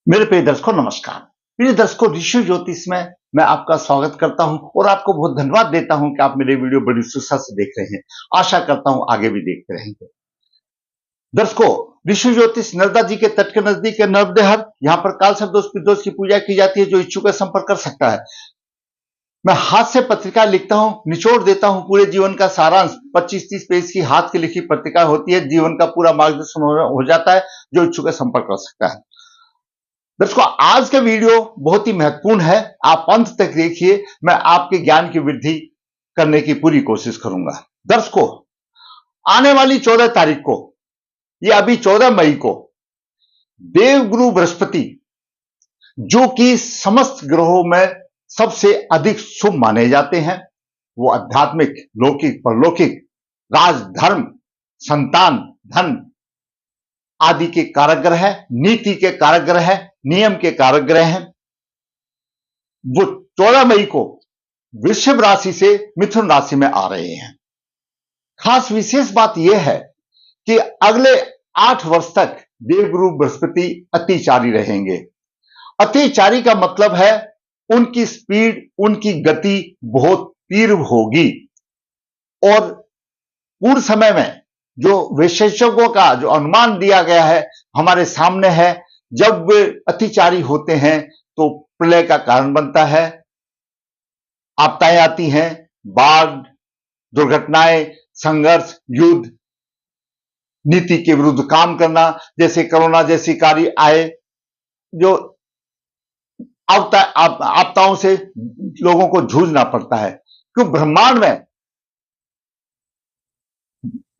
मेरे प्रिय दर्शकों नमस्कार। प्रिय दर्शकों ऋषि ज्योतिष में मैं आपका स्वागत करता हूं और आपको बहुत धन्यवाद देता हूं कि आप मेरे वीडियो बड़ी उत्सुकता से देख रहे हैं। आशा करता हूं आगे भी देखते रहेंगे। दर्शकों, ऋषि ज्योतिष नर्मदा जी के तट के नजदीक है नर्मदेहर। यहाँ पर काल सर्पदोष पितृदोष की पूजा की जाती है। जो इच्छुक है संपर्क कर सकता है। मैं हाथ से पत्रिका लिखता हूं, निचोड़ देता हूं पूरे जीवन का सारांश। 25-30 पेज की हाथ की लिखी पत्रिका होती है। जीवन का पूरा मार्गदर्शन हो जाता है। जो इच्छुक है संपर्क कर सकता है। दर्शकों, आज का वीडियो बहुत ही महत्वपूर्ण है। आप अंत तक देखिए। मैं आपके ज्ञान की वृद्धि करने की पूरी कोशिश करूंगा। दर्शकों, आने वाली 14 तारीख को, ये अभी 14 मई को, देवगुरु बृहस्पति, जो कि समस्त ग्रहों में सबसे अधिक शुभ माने जाते हैं, वो आध्यात्मिक, लौकिक, परलौकिक, राज, धर्म, संतान, धन आदि के कारक ग्रह है, नीति के कारक ग्रह है, नियम के कारक ग्रह हैं। वो 14 मई को वृषभ राशि से मिथुन राशि में आ रहे हैं। खास विशेष बात यह है कि अगले 8 वर्ष तक देवगुरु बृहस्पति अतिचारी रहेंगे। अतिचारी का मतलब है उनकी स्पीड, उनकी गति बहुत तीव्र होगी और पूर्ण समय में जो विशेषज्ञों का जो अनुमान दिया गया है हमारे सामने है। जब वे अतिचारी होते हैं तो प्रलय का कारण बनता है, आपदाएं आती हैं, बाढ़, दुर्घटनाएं, संघर्ष, युद्ध, नीति के विरुद्ध काम करना, जैसे कोरोना जैसी कार्य आए, जो आपदाओं से लोगों को जूझना पड़ता है। क्यों ब्रह्मांड में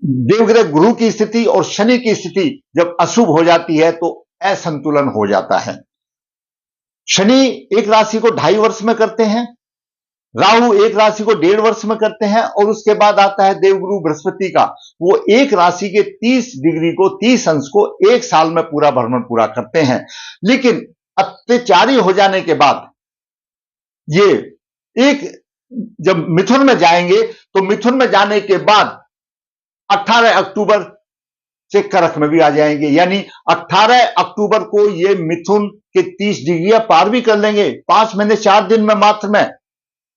देवग्रह गुरु की स्थिति और शनि की स्थिति जब अशुभ हो जाती है तो असंतुलन हो जाता है। शनि एक राशि को 2.5 वर्ष में करते हैं, राहु एक राशि को 1.5 वर्ष में करते हैं और उसके बाद आता है देवगुरु बृहस्पति का। वो एक राशि के 30 डिग्री को, 30 अंश को 1 साल में पूरा भ्रमण पूरा करते हैं। लेकिन अत्याचारी हो जाने के बाद ये एक जब मिथुन में जाएंगे तो मिथुन में जाने के बाद 18 अक्टूबर से कर्क में भी आ जाएंगे। यानी 18 अक्टूबर को ये मिथुन के 30 डिग्री पार भी कर लेंगे 5 महीने 4 दिन में मात्र में।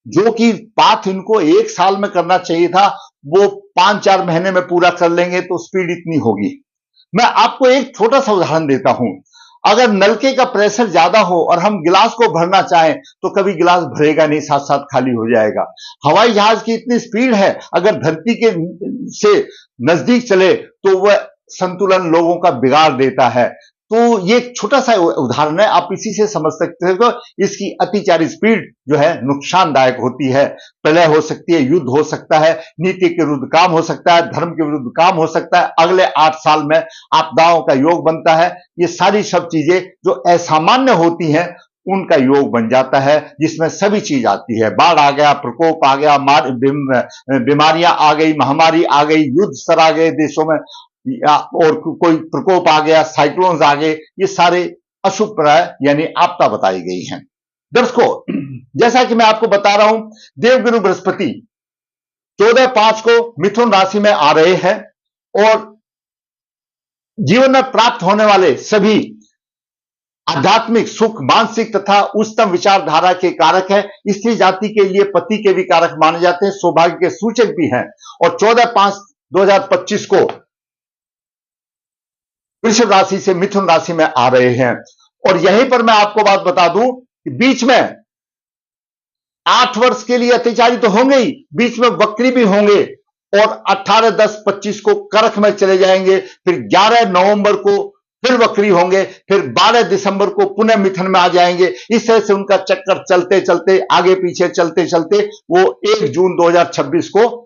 जो कि पाथ इनको 1 साल में करना चाहिए था वो 5-4 महीने में पूरा कर लेंगे। तो स्पीड इतनी होगी। मैं आपको एक छोटा सा उदाहरण देता हूं। अगर नलके का प्रेशर ज्यादा हो और हम गिलास को भरना चाहें तो कभी गिलास भरेगा नहीं, साथ साथ खाली हो जाएगा। हवाई जहाज की इतनी स्पीड है, अगर धरती के से नजदीक चले तो वह संतुलन लोगों का बिगाड़ देता है। तो ये एक छोटा सा उदाहरण है, आप इसी से समझ सकते हो। इसकी अतिचारी स्पीड जो है नुकसानदायक होती है। प्रलय हो सकती है, युद्ध हो सकता है, नीति के विरुद्ध काम हो सकता है, धर्म के विरुद्ध काम हो सकता है। अगले 8 साल में आपदाओं का योग बनता है। ये सारी सब चीजें जो असामान्य होती हैं उनका योग बन जाता है, जिसमें सभी चीज आती है। बाढ़ आ गया, प्रकोप आ गया, बीमारियां आ गई, महामारी आ गई, युद्ध स्तर आ गए देशों में, और कोई प्रकोप आ गया, साइक्लोन्स आ गए। ये सारे अशुभ प्रलय यानी आपदा बताई गई हैं। दर्शकों, जैसा कि मैं आपको बता रहा हूं, देवगुरु बृहस्पति 14/5 को मिथुन राशि में आ रहे हैं और जीवन में प्राप्त होने वाले सभी आध्यात्मिक सुख, मानसिक तथा उच्चतम विचारधारा के कारक है। स्त्री जाति के लिए पति के भी कारक माने जाते हैं, सौभाग्य के सूचक भी हैं। और 14/5/2025 को वृषभ राशि से मिथुन राशि में आ रहे हैं। और यहीं पर मैं आपको बात बता दूं कि बीच में 8 वर्ष के लिए अत्याचारी तो होंगे ही, बीच में वक्री भी होंगे और 18/10/25 को कर्क में चले जाएंगे। फिर 11 नवंबर को फिर वक्री होंगे, फिर 12 दिसंबर को पुनः मिथुन में आ जाएंगे। इस तरह से उनका चक्कर चलते चलते, आगे पीछे चलते चलते वो 1 जून 2026 को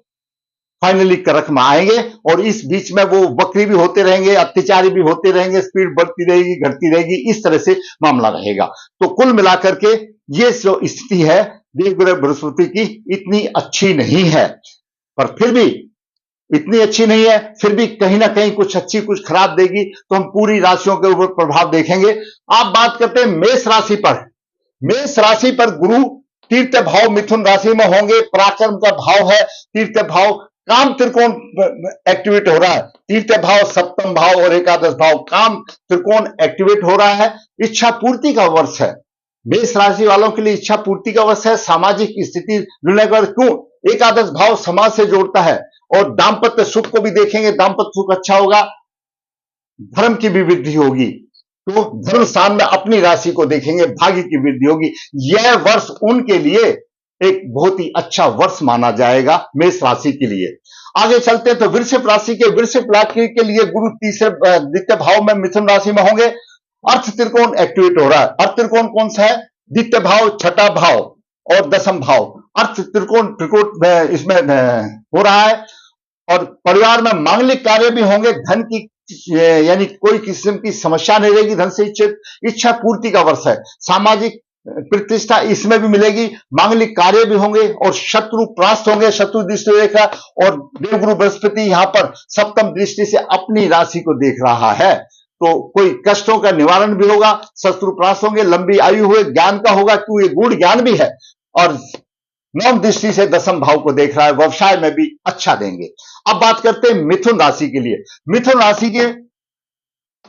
फाइनली कर्क में आएंगे। और इस बीच में वो वक्री भी होते रहेंगे, अत्याचारी भी होते रहेंगे, स्पीड बढ़ती रहेगी, घटती रहेगी, इस तरह से मामला रहेगा। तो कुल मिलाकर के ये जो स्थिति है देवगुरु बृहस्पति की इतनी अच्छी नहीं है, पर फिर भी इतनी अच्छी नहीं है, फिर भी कहीं ना कहीं कुछ अच्छी कुछ खराब देगी। तो हम पूरी राशियों के ऊपर प्रभाव देखेंगे। आप बात करते हैं मेष राशि पर। मेष राशि पर गुरु तीर्थ भाव मिथुन राशि में होंगे। पराक्रम का भाव है, तीर्थ भाव काम त्रिकोण एक्टिवेट हो रहा है, तृतीय भाव, सप्तम भाव और एकादश भाव, काम त्रिकोण एक्टिवेट हो रहा है। इच्छा पूर्ति का वर्ष है, मेष राशि वालों के लिए इच्छा पूर्ति का वर्ष है। सामाजिक स्थिति क्यों? एकादश भाव समाज से जोड़ता है और दाम्पत्य सुख को भी देखेंगे, दाम्पत्य सुख अच्छा होगा, धर्म की भी वृद्धि होगी। तो धर्म स्थान में अपनी राशि को देखेंगे, भाग्य की वृद्धि होगी। यह वर्ष उनके लिए एक बहुत ही अच्छा वर्ष माना जाएगा मेष राशि के लिए। आगे चलते हैं तो वृषभ राशि के लिए गुरु द्वितीय भाव में मिथुन राशि में होंगे। अर्थ त्रिकोण एक्टिवेट हो रहा है। अर्थ त्रिकोण कौन सा है? द्वितीय भाव, छठा भाव और दसम भाव। अर्थ त्रिकोण इसमें हो रहा है और परिवार में मांगलिक कार्य भी होंगे। धन की यानी कोई किस्म की समस्या नहीं रहेगी, धन से इच्छा पूर्ति का वर्ष है। सामाजिक प्रतिष्ठा इसमें भी मिलेगी, मांगलिक कार्य भी होंगे और शत्रु परास्त होंगे, शत्रु दृष्टि देख रहा। और देवगुरु बृहस्पति यहां पर सप्तम दृष्टि से अपनी राशि को देख रहा है, तो कोई कष्टों का निवारण भी होगा, शत्रु परास्त होंगे, लंबी आयु हुए, ज्ञान का होगा, क्यों ये गूढ़ ज्ञान भी है। और नवम दृष्टि से दसम भाव को देख रहा है, व्यवसाय में भी अच्छा देंगे। अब बात करते हैं मिथुन राशि के लिए। मिथुन राशि के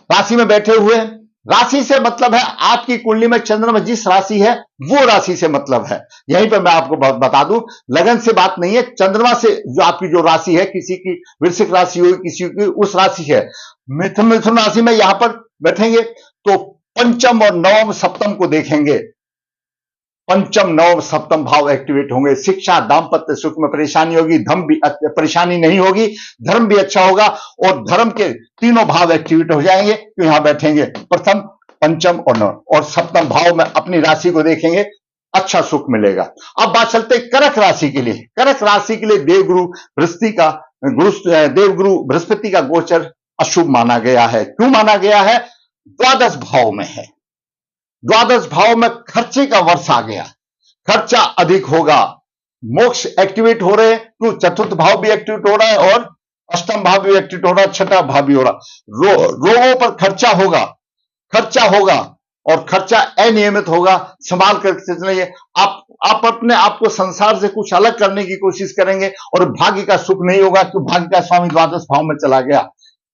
राशि में बैठे हुए हैं। राशि से मतलब है आपकी कुंडली में चंद्रमा जिस राशि है वो राशि से मतलब है। यहीं पर मैं आपको बता दूं, लगन से बात नहीं है, चंद्रमा से जो आपकी जो राशि है, किसी की वृश्चिक राशि होगी, किसी की उस राशि है। मिथुन राशि में यहां पर बैठेंगे तो पंचम और नवम सप्तम को देखेंगे। पंचम नवम सप्तम भाव एक्टिवेट होंगे। शिक्षा, दाम्पत्य सुख में परेशानी होगी, धर्म भी परेशानी नहीं होगी, धर्म भी अच्छा होगा और धर्म के तीनों भाव एक्टिवेट हो जाएंगे। तो यहां बैठेंगे प्रथम, पंचम और नवम और सप्तम भाव में अपनी राशि को देखेंगे, अच्छा सुख मिलेगा। अब बात चलते कर्क राशि के लिए। कर्क राशि के लिए देवगुरु बृहस्पति का गोचर अशुभ माना गया है। क्यों माना गया है? द्वादश भाव में है। द्वादश भाव में खर्चे का वर्ष आ गया, खर्चा अधिक होगा। मोक्ष एक्टिवेट हो रहे हैं, तो चतुर्थ भाव भी एक्टिवेट हो रहा है और अष्टम भाव भी एक्टिवेट हो रहा है, छठा भाव भी हो रहा। रोगों पर खर्चा होगा और खर्चा अनियमित होगा, संभाल कर चलिए। आप अपने आप को संसार से कुछ अलग करने की कोशिश करेंगे और भाग्य का सुख नहीं होगा, क्योंकि भाग्य का स्वामी द्वादश भाव में चला गया।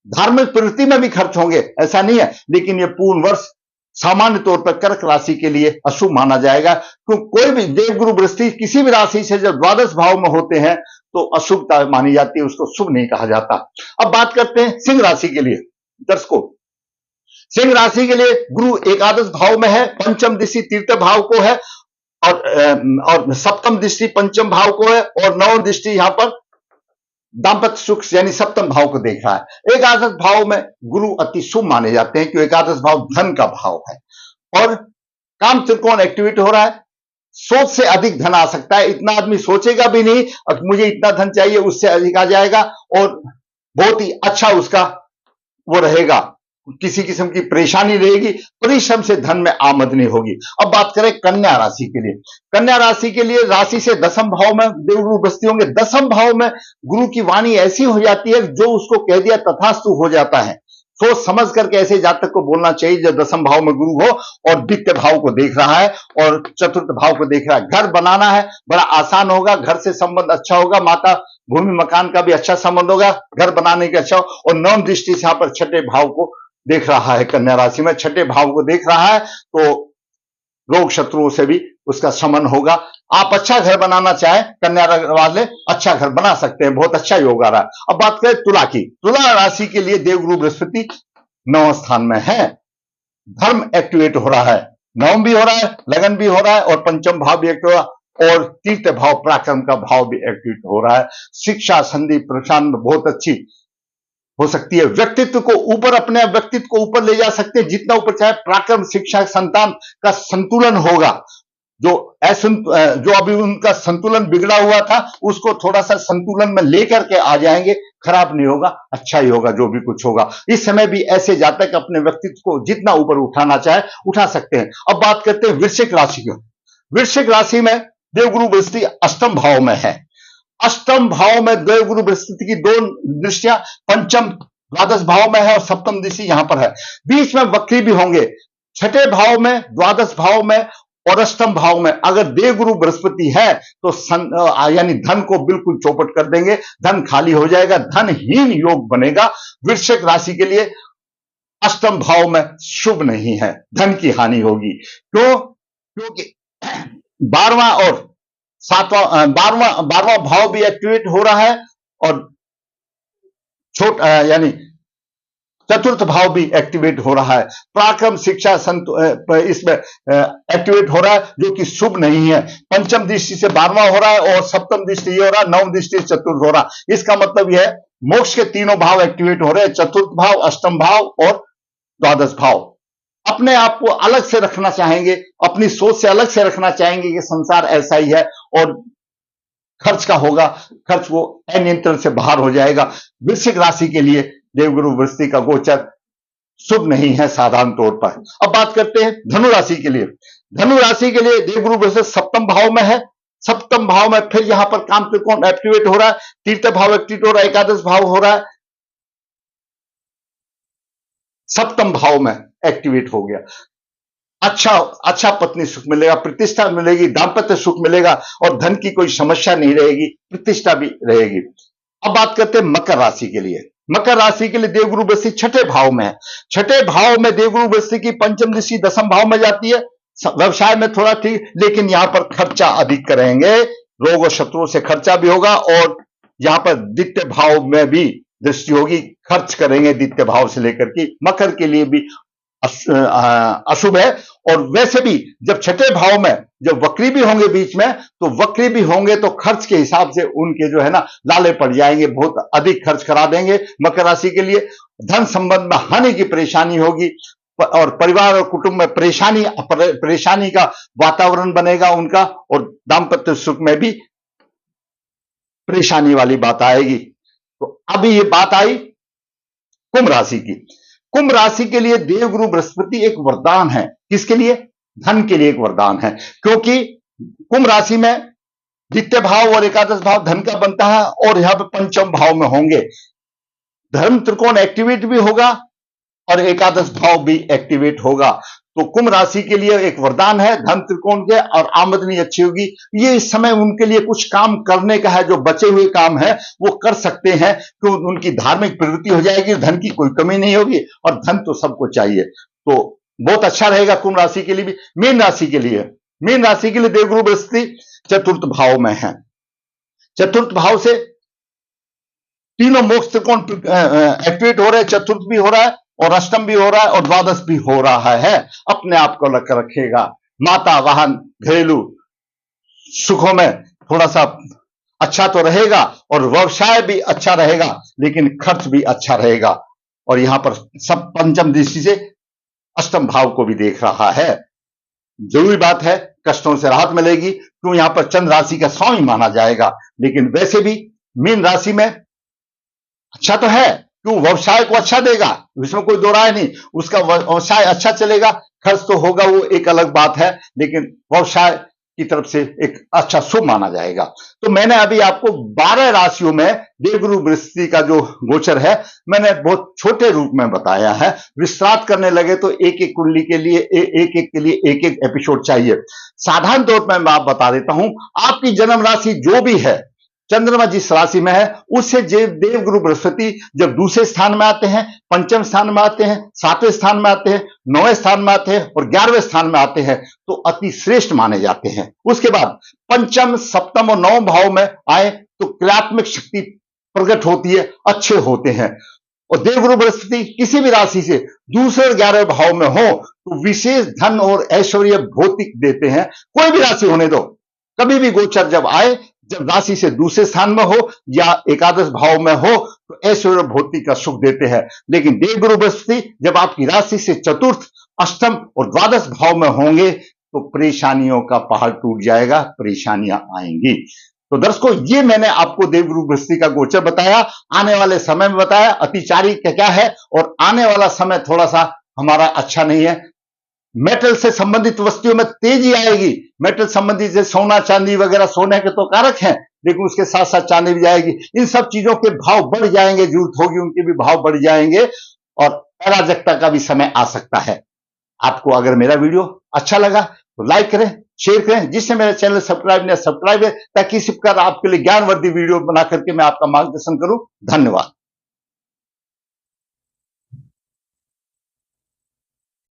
धार्मिक प्रवृत्ति में भी खर्च होंगे, ऐसा नहीं है, लेकिन यह पूर्ण वर्ष सामान्य तौर पर कर्क राशि के लिए अशुभ माना जाएगा। क्योंकि कोई भी देवगुरु बृहस्पति किसी भी राशि से जब द्वादश भाव में होते हैं तो अशुभता मानी जाती है, उसको शुभ नहीं कहा जाता। अब बात करते हैं सिंह राशि के लिए। दर्शकों, सिंह राशि के लिए गुरु एकादश भाव में है, पंचम दृष्टि तृतीय भाव को है और सप्तम दृष्टि पंचम भाव को है और नवम दृष्टि यहां पर दाम्पत्य सुख यानी सप्तम भाव को देख रहा है। एकादश भाव में गुरु अति शुभ माने जाते हैं, क्योंकि एकादश भाव धन का भाव है और काम त्रिकोण एक्टिवेट हो रहा है। सोच से अधिक धन आ सकता है, इतना आदमी सोचेगा भी नहीं और मुझे इतना धन चाहिए, उससे अधिक आ जाएगा और बहुत ही अच्छा उसका वो रहेगा, किसी किस्म की परेशानी रहेगी, परिश्रम से धन में आमदनी होगी। अब बात करें कन्या राशि के लिए। कन्या राशि के लिए राशि से दसम भाव में देवगुरु बस्ती होंगे। दसम भाव में गुरु की वाणी ऐसी हो जाती है, जो उसको कह दिया तथास्तु हो जाता है। सोच समझ करके ऐसे जातक को बोलना चाहिए जब दसम भाव में गुरु हो और द्वितीय भाव को देख रहा है और चतुर्थ भाव को देख रहा है। घर बनाना है, बड़ा आसान होगा, घर से संबंध अच्छा होगा, माता भूमि मकान का भी अच्छा संबंध होगा, घर बनाने का अच्छा। और नवम दृष्टि से यहां पर छठे भाव को देख रहा है, कन्या राशि में छठे भाव को देख रहा है, तो रोग शत्रुओं से भी उसका शमन होगा। आप अच्छा घर बनाना चाहें, कन्या वाले अच्छा घर बना सकते हैं, बहुत अच्छा योग आ रहा है। अब बात करें तुला की। तुला राशि के लिए देवगुरु बृहस्पति नवम स्थान में है, धर्म एक्टिवेट हो रहा है, नवम भी हो रहा है, लगन भी हो रहा है और पंचम भाव भी एक्टिवेट हो रहा है और तृतीय भाव पराक्रम का भाव भी एक्टिवेट हो रहा है। शिक्षा संधि प्रशांत बहुत अच्छी हो सकती है, व्यक्तित्व को ऊपर, अपने व्यक्तित्व को ऊपर ले जा सकते हैं, जितना ऊपर चाहे। पराक्रम, शिक्षा, संतान का संतुलन होगा, जो अभी उनका संतुलन बिगड़ा हुआ था उसको थोड़ा सा संतुलन में लेकर के आ जाएंगे, खराब नहीं होगा, अच्छा ही होगा जो भी कुछ होगा। इस समय भी ऐसे जातक अपने व्यक्तित्व को जितना ऊपर उठाना चाहे उठा सकते हैं। अब बात करते हैं वृश्चिक राशि की। वृश्चिक राशि में देवगुरु बृहस्पति अष्टम भाव में है। अष्टम भाव में देवगुरु बृहस्पति की दो दृष्टियां पंचम द्वादश भाव में है और सप्तम दृष्टि यहां पर है। बीच में वक्री भी होंगे, छठे भाव में, द्वादश भाव में और अष्टम भाव में अगर देवगुरु बृहस्पति है तो यानी धन को बिल्कुल चौपट कर देंगे, धन खाली हो जाएगा, धनहीन योग बनेगा। वृश्चिक राशि के लिए अष्टम भाव में शुभ नहीं है, धन की हानि होगी। क्यों? क्योंकि 12वां और 12वां भाव भी एक्टिवेट हो रहा है और यानी चतुर्थ भाव भी एक्टिवेट हो रहा है। पराक्रम शिक्षा इसमें एक्टिवेट हो रहा है, जो कि शुभ नहीं है। पंचम दृष्टि से 12वां हो रहा है और सप्तम दृष्टि ये हो रहा है, नवम दृष्टि से चतुर्थ हो रहा है। इसका मतलब यह है मोक्ष के तीनों भाव एक्टिवेट हो रहे हैं, चतुर्थ भाव, अष्टम भाव और द्वादश भाव। अपने आप को अलग से रखना चाहेंगे, अपनी सोच से अलग से रखना चाहेंगे कि संसार ऐसा ही है और खर्च का होगा, खर्च वो अनियंत्रण से बाहर हो जाएगा। वृश्चिक राशि के लिए देवगुरु बृहस्पति का गोचर शुभ नहीं है साधारण तौर पर। अब बात करते हैं धनु राशि के लिए। धनु राशि के लिए देवगुरु बृहस्पति सप्तम भाव में है। सप्तम भाव में फिर यहां पर काम त्रिकोण एक्टिवेट हो रहा है, तीर्थ भाव एक्टिवेट हो रहा है, एकादश भाव हो रहा है, सप्तम भाव में एक्टिवेट हो गया। अच्छा पत्नी सुख मिलेगा, प्रतिष्ठा मिलेगी, दाम्पत्य सुख मिलेगा और धन की कोई समस्या नहीं रहेगी, प्रतिष्ठा भी रहेगी। अब बात करते हैं मकर राशि के लिए। मकर राशि के लिए देवगुरु बृहस्पति छठे भाव में है। छठे भाव में देवगुरु बृहस्पति की पंचम दृष्टि दसम भाव में जाती है। व्यवसाय में थोड़ा ठीक, लेकिन यहां पर खर्चा अधिक करेंगे, रोग और शत्रुओं से खर्चा भी होगा और यहां पर द्वितीय भाव में भी दृष्टि होगी, खर्च करेंगे द्वितीय भाव से लेकर के। मकर के लिए भी अशुभ है। और वैसे भी जब छठे भाव में जब वक्री भी होंगे बीच में, तो वक्री भी होंगे तो खर्च के हिसाब से उनके जो है ना लाले पड़ जाएंगे, बहुत अधिक खर्च करा देंगे। मकर राशि के लिए धन संबंध में हानि की परेशानी होगी और परिवार और कुटुंब में परेशानी का वातावरण बनेगा उनका, और दाम्पत्य सुख में भी परेशानी वाली बात आएगी। तो अभी ये बात आई कुंभ राशि की। कुंभ राशि के लिए देवगुरु बृहस्पति एक वरदान है। किसके लिए? धन के लिए एक वरदान है, क्योंकि कुंभ राशि में द्वितीय भाव और एकादश भाव धन का बनता है और यहां पर पंचम भाव में होंगे। धर्म त्रिकोण एक्टिवेट भी होगा और एकादश भाव भी एक्टिवेट होगा। तो कुंभ राशि के लिए एक वरदान है धन त्रिकोण के, और आमदनी अच्छी होगी। ये इस समय उनके लिए कुछ काम करने का है, जो बचे हुए काम है वो कर सकते हैं, तो उनकी धार्मिक प्रवृत्ति हो जाएगी, धन की कोई कमी नहीं होगी और धन तो सबको चाहिए। तो बहुत अच्छा रहेगा कुंभ राशि के लिए भी। मीन राशि के लिए देवगुरु बृहस्पति चतुर्थ भाव में है। चतुर्थ भाव से तीनों मोक्ष त्रिकोण एक्टिवेट हो रहे हैं, चतुर्थ भी हो रहा है और अष्टम भी हो रहा है और द्वादश भी हो रहा है। अपने आप को लग रखेगा, माता, वाहन, घरेलू सुखों में थोड़ा सा अच्छा तो रहेगा और व्यवसाय भी अच्छा रहेगा, लेकिन खर्च भी अच्छा रहेगा। और यहां पर सब पंचम दृष्टि से अष्टम भाव को भी देख रहा है। जरूरी बात है, कष्टों से राहत मिलेगी, क्यों यहां पर चंद्र राशि का स्वामी माना जाएगा। लेकिन वैसे भी मीन राशि में अच्छा तो है, क्यों व्यवसाय को अच्छा देगा, इसमें कोई दो राय नहीं, उसका व्यवसाय अच्छा चलेगा, खर्च तो होगा वो एक अलग बात है, लेकिन व्यवसाय की तरफ से एक अच्छा शुभ माना जाएगा। तो मैंने अभी आपको 12 राशियों में देवगुरु बृहस्पति का जो गोचर है मैंने बहुत छोटे रूप में बताया है। विस्तार करने लगे तो एक एक कुंडली के लिए एक एक एपिसोड चाहिए। साधारण तौर पर मैं आप बता देता हूं, आपकी जन्म राशि जो भी है, चंद्रमा जिस राशि में है उससे देवगुरु बृहस्पति जब दूसरे स्थान में आते हैं, पंचम स्थान में आते हैं, सातवें स्थान में आते हैं, 9वें स्थान में आते हैं और 11वें स्थान में आते हैं तो अति श्रेष्ठ माने जाते हैं। उसके बाद पंचम, सप्तम और 9वें भाव में आए तो क्रियात्मक शक्ति प्रकट होती है, अच्छे होते हैं। और देवगुरु बृहस्पति किसी भी राशि से दूसरे 11वें भाव में हो तो विशेष धन और ऐश्वर्य भौतिक देते हैं। कोई भी राशि होने दो, कभी भी गोचर जब आए, जब राशि से दूसरे स्थान में हो या एकादश भाव में हो तो ऐश्वर्य भौतिक का सुख देते हैं। लेकिन देवगुरु बृहस्पति जब आपकी राशि से चतुर्थ, अष्टम और द्वादश भाव में होंगे तो परेशानियों का पहाड़ टूट जाएगा, परेशानियां आएंगी। तो दर्शकों, ये मैंने आपको देवगुरु बृहस्पति का गोचर बताया, आने वाले समय में बताया अतिचारी क्या है, और आने वाला समय थोड़ा सा हमारा अच्छा नहीं है। मेटल से संबंधित वस्तुओं में तेजी आएगी। मेटल संबंधित जैसे सोना, चांदी वगैरह, सोने के तो कारक हैं, लेकिन उसके साथ साथ चांदी भी जाएगी। इन सब चीजों के भाव बढ़ जाएंगे, जरूरत होगी उनके भी भाव बढ़ जाएंगे और अराजकता का भी समय आ सकता है। आपको अगर मेरा वीडियो अच्छा लगा तो लाइक करें, शेयर करें, जिससे मेरा चैनल सब्सक्राइब है ताकि इसी प्रकार आपके लिए ज्ञानवर्धक वीडियो बना करके मैं आपका मार्गदर्शन करूं। धन्यवाद।